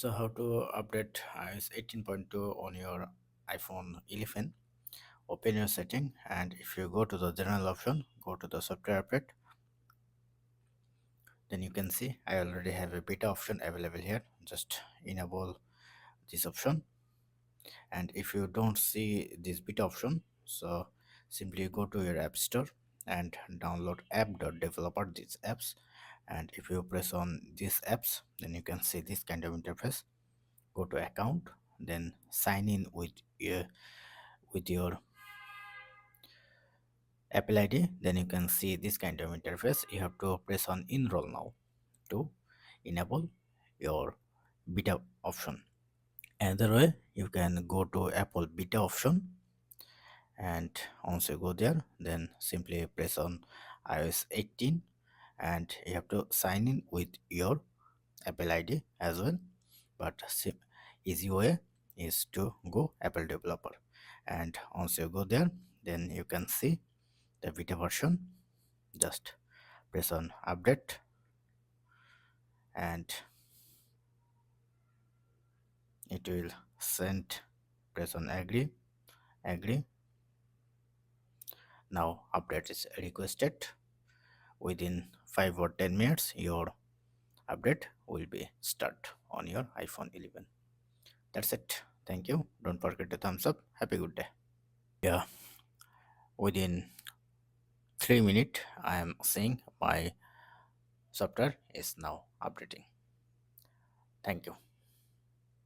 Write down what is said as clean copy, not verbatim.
So how to update iOS 18.2 on your iPhone 11? Open your setting, and if you go to the general option, go to the software update, then you can see I already have a beta option available here. Just enable this option, and if you don't see this beta option, so simply go to your app store and download app.developer these apps, and if you press on these apps, then you can see this kind of interface. Go to account, then sign in with your Apple ID. Then you can see this kind of interface. You have to press on enroll now to enable your beta option. Another way, you can go to Apple beta option, and once you go there, then simply press on iOS 18, and you have to sign in with your Apple ID as well. But easy way is to go Apple developer, and once you go there, then you can see the beta version. Just press on update, and it will send. Press on agree. Now update is requested. Within 5 or 10 minutes your update will be start on your iPhone 11. That's it. Thank you. Don't forget to thumbs up. Happy good day. Yeah, within 3 minutes I am seeing my software is now updating. Thank you.